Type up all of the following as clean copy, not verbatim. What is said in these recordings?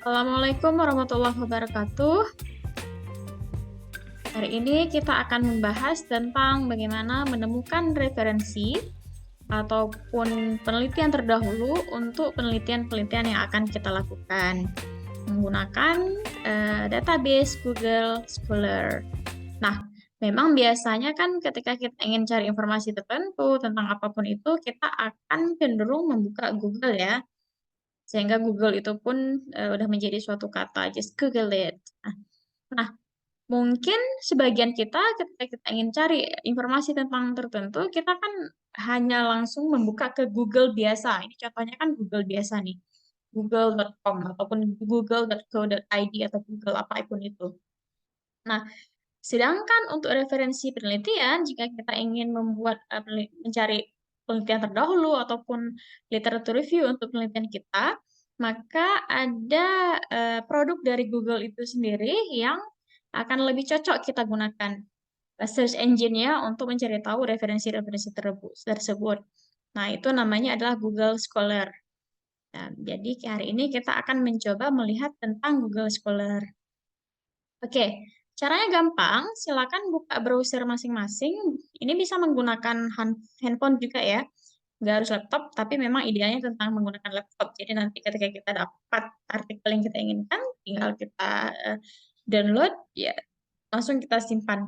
Assalamualaikum warahmatullahi wabarakatuh. Hari ini kita akan membahas tentang bagaimana menemukan referensi ataupun penelitian terdahulu untuk penelitian-penelitian yang akan kita lakukan menggunakan database Google Scholar. Nah, memang biasanya kan ketika kita ingin cari informasi tertentu tentang apapun itu, kita akan cenderung membuka Google ya. Sehingga Google itu pun udah menjadi suatu kata, just Google it. Nah, mungkin sebagian kita ketika kita ingin cari informasi tentang tertentu, kita kan hanya langsung membuka ke Google biasa. Ini contohnya kan Google biasa nih, google.com ataupun google.co.id atau Google apapun itu. Nah, sedangkan untuk referensi penelitian, jika kita ingin membuat mencari penelitian terdahulu ataupun literatur review untuk penelitian kita, maka ada produk dari Google itu sendiri yang akan lebih cocok kita gunakan search engine-nya untuk mencari tahu referensi-referensi tersebut. Nah, itu namanya adalah Google Scholar. Nah, jadi hari ini kita akan mencoba melihat tentang Google Scholar. Oke, caranya gampang. Silakan buka browser masing-masing. Ini bisa menggunakan handphone juga ya. Nggak harus laptop, tapi memang idealnya tentang menggunakan laptop. Jadi nanti ketika kita dapat artikel yang kita inginkan, tinggal kita download, ya langsung kita simpan.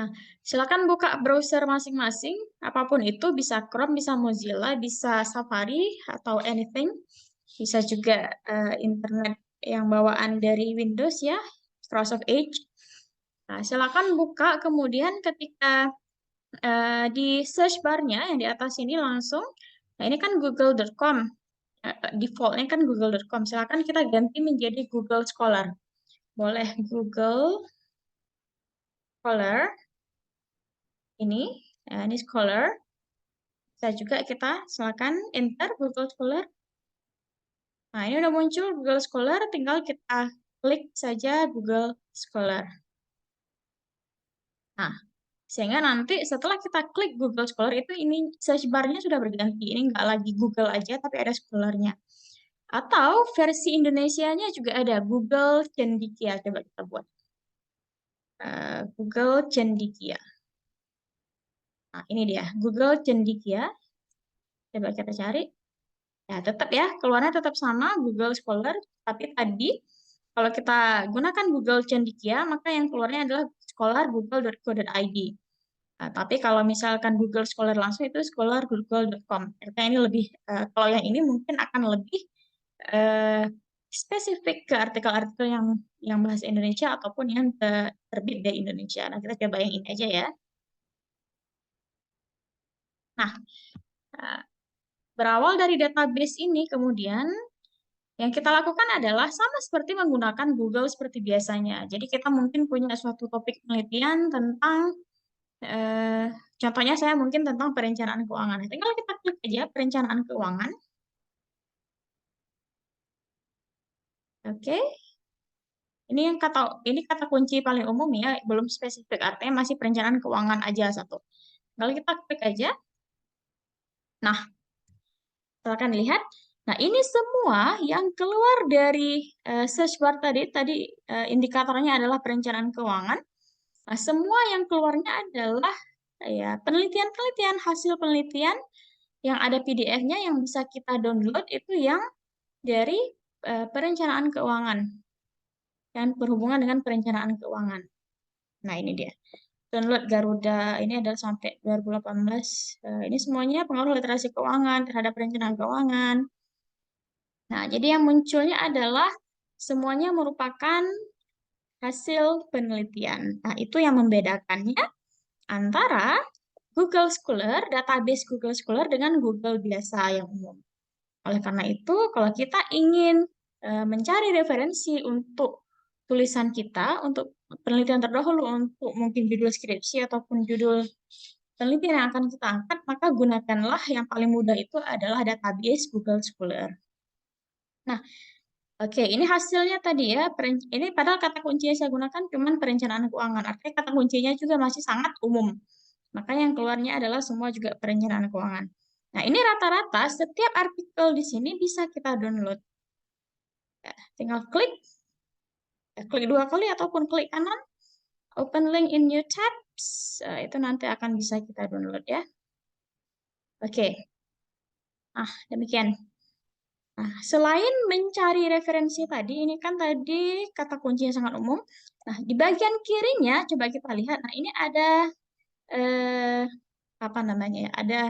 Nah, silakan buka browser masing-masing, apapun itu, bisa Chrome, bisa Mozilla, bisa Safari, atau anything. Bisa juga internet yang bawaan dari Windows ya, Microsoft Edge. Nah, silakan buka, kemudian ketika di search bar-nya yang di atas ini langsung, nah ini kan google.com, defaultnya kan google.com. Silakan kita ganti menjadi Google Scholar. Boleh Google Scholar, ini Scholar. Bisa juga kita silakan enter Google Scholar. Nah, ini udah muncul Google Scholar, tinggal kita klik saja Google Scholar. Nah, sehingga nanti setelah kita klik Google Scholar itu ini search bar-nya sudah berganti. Ini nggak lagi Google aja, tapi ada Scholar-nya. Atau versi Indonesianya juga ada Google Cendikia. Coba kita buat. Google Cendikia. Nah, ini dia. Google Cendikia. Coba kita cari. Ya, tetap ya, keluarnya tetap sama Google Scholar, tapi tadi kalau kita gunakan Google Cendikia, maka yang keluarnya adalah scholar google.co.id. Nah, tapi kalau misalkan Google Scholar langsung itu scholar google.com. Artinya ini lebih, kalau yang ini mungkin akan lebih eh, spesifik ke artikel-artikel yang bahasa Indonesia ataupun yang terbit dari Indonesia. Nah, kita coba yang ini aja ya. Nah, eh, berawal dari database ini kemudian yang kita lakukan adalah sama seperti menggunakan Google seperti biasanya. Jadi kita mungkin punya suatu topik penelitian tentang, eh, contohnya saya mungkin tentang perencanaan keuangan. Tinggal kita klik aja perencanaan keuangan. Oke, ini kata kunci paling umum ya, belum spesifik. Artinya masih perencanaan keuangan aja satu. Kalau kita klik aja, nah silakan lihat. Nah, ini semua yang keluar dari search bar tadi indikatornya adalah perencanaan keuangan. Nah, semua yang keluarnya adalah ya penelitian-penelitian, hasil penelitian yang ada PDF-nya yang bisa kita download itu yang dari perencanaan keuangan dan berhubungan dengan perencanaan keuangan. Nah, ini dia. Download Garuda ini adalah sampai 2018. Ini semuanya pengaruh literasi keuangan terhadap perencanaan keuangan. Nah, jadi yang munculnya adalah semuanya merupakan hasil penelitian. Nah, itu yang membedakannya antara Google Scholar, database Google Scholar dengan Google biasa yang umum. Oleh karena itu, kalau kita ingin mencari referensi untuk tulisan kita, untuk penelitian terdahulu, untuk mungkin judul skripsi ataupun judul penelitian yang akan kita angkat, maka gunakanlah yang paling mudah itu adalah database Google Scholar. Nah, oke, ini hasilnya tadi ya. Ini padahal kata kunci yang saya gunakan cuma perencanaan keuangan. Artinya kata kuncinya juga masih sangat umum. Makanya yang keluarnya adalah semua juga perencanaan keuangan. Nah, ini rata-rata setiap artikel di sini bisa kita download. Ya, tinggal klik 2 kali ataupun klik kanan, open link in new tabs. Itu nanti akan bisa kita download ya. Oke, demikian. Nah, selain mencari referensi tadi, ini kan tadi kata kunci yang sangat umum. Nah, di bagian kirinya coba kita lihat. Nah, ini ada eh, apa namanya ya? Ada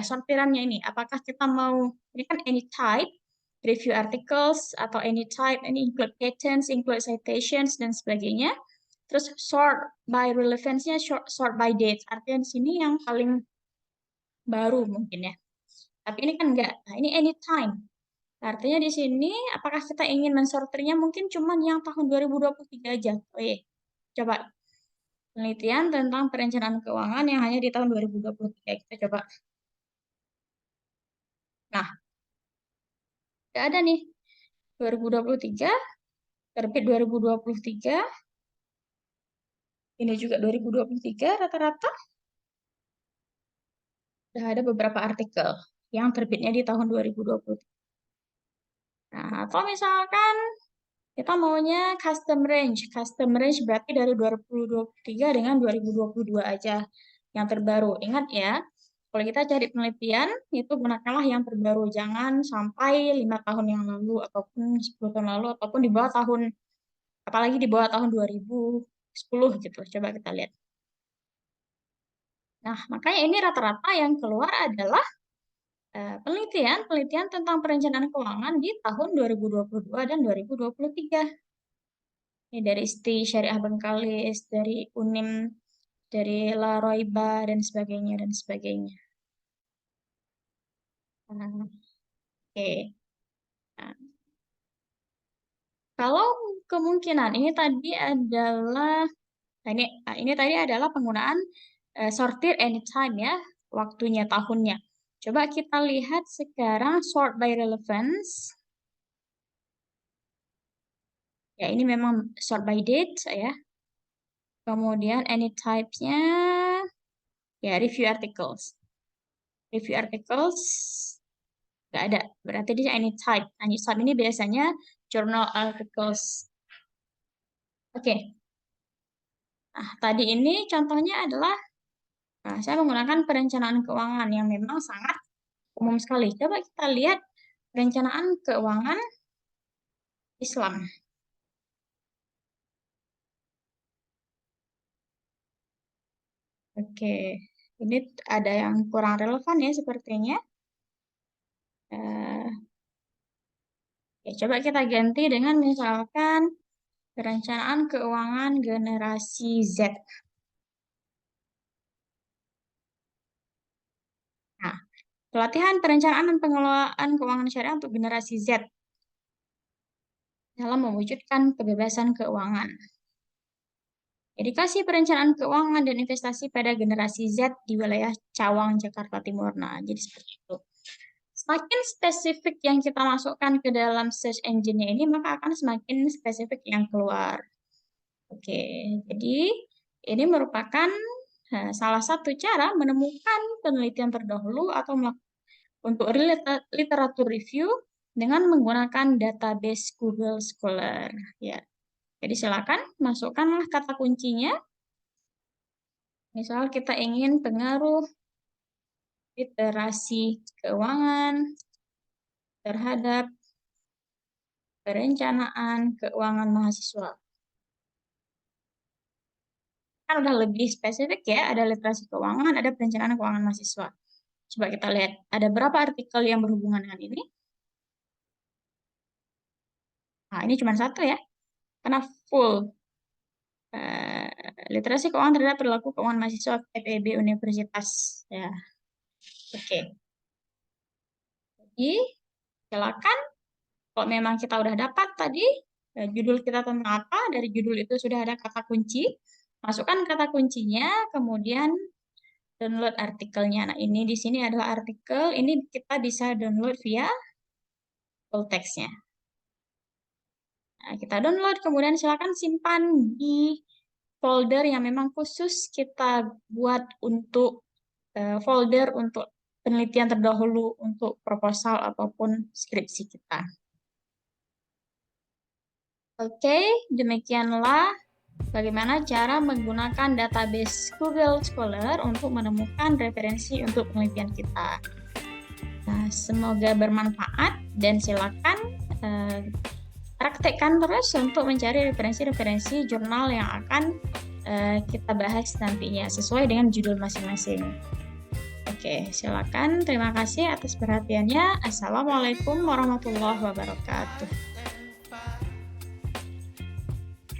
sortirannya ini. Apakah kita mau ini kan any type, review articles atau any type, ini include patents, include citations dan sebagainya. Terus sort by relevance-nya, sort by dates. Artinya di sini yang paling baru mungkin ya. Tapi ini kan enggak. Nah, ini anytime. Artinya di sini apakah kita ingin mensortirnya mungkin cuman yang tahun 2023 aja. Oh iya. Coba penelitian tentang perencanaan keuangan yang hanya di tahun 2023. Kita coba. Nah, tidak ada nih. 2023, terbit 2023. Ini juga 2023 rata-rata. Sudah ada beberapa artikel yang terbitnya di tahun 2023. Nah, atau misalkan kita maunya custom range. Custom range berarti dari 2023 dengan 2022 aja yang terbaru. Ingat ya, kalau kita cari penelitian, itu gunakanlah yang terbaru. Jangan sampai 5 tahun yang lalu, ataupun 10 tahun lalu, ataupun di bawah tahun, apalagi di bawah tahun 2010 gitu. Coba kita lihat. Nah, makanya ini rata-rata yang keluar adalah penelitian tentang perencanaan keuangan di tahun 2022 dan 2023. Ini dari STI Syariah Bengkalis, dari UNIM, dari La Roiba, dan sebagainya, dan sebagainya. Oke. Nah, kalau kemungkinan ini tadi adalah, ini tadi adalah penggunaan sortir anytime ya, waktunya, tahunnya. Coba kita lihat sekarang sort by relevance. Ya, ini memang sort by date ya. Kemudian any type-nya, ya review articles. Review articles nggak ada. Berarti dia any type. Any type ini biasanya journal articles. Oke. Nah, tadi ini contohnya adalah saya menggunakan perencanaan keuangan yang memang sangat umum sekali. Coba kita lihat perencanaan keuangan Islam. Oke. Ini ada yang kurang relevan ya sepertinya. Eh, coba kita ganti dengan misalkan perencanaan keuangan generasi Z. Nah, pelatihan perencanaan dan pengelolaan keuangan syariah untuk generasi Z dalam mewujudkan kebebasan keuangan. Edukasi perencanaan keuangan dan investasi pada generasi Z di wilayah Cawang, Jakarta Timur. Nah, jadi seperti itu. Semakin spesifik yang kita masukkan ke dalam search engine-nya ini, maka akan semakin spesifik yang keluar. Oke, jadi ini merupakan salah satu cara menemukan penelitian terdahulu atau untuk literatur review dengan menggunakan database Google Scholar. Ya, jadi silakan masukkanlah kata kuncinya. Misal kita ingin pengaruh literasi keuangan terhadap perencanaan keuangan mahasiswa. Kan udah lebih spesifik ya, ada literasi keuangan, ada perencanaan keuangan mahasiswa. Coba kita lihat, ada berapa artikel yang berhubungan dengan ini? Nah, ini cuma satu ya, karena full. Literasi keuangan terhadap perilaku keuangan mahasiswa FEB Universitas. Ya, oke. Jadi, silakan kalau memang kita udah dapat tadi, judul kita tentang apa, dari judul itu sudah ada kata kunci, masukkan kata kuncinya, kemudian download artikelnya. Nah, ini di sini adalah artikel, ini kita bisa download via full text-nya. Nah, kita download, kemudian silakan simpan di folder yang memang khusus kita buat untuk folder untuk penelitian terdahulu untuk proposal ataupun skripsi kita. Oke, demikianlah bagaimana cara menggunakan database Google Scholar untuk menemukan referensi untuk penelitian kita. Nah, semoga bermanfaat dan silakan praktekkan terus untuk mencari referensi-referensi jurnal yang akan kita bahas nantinya sesuai dengan judul masing-masing. Oke, silakan. Terima kasih atas perhatiannya. Assalamualaikum warahmatullahi wabarakatuh.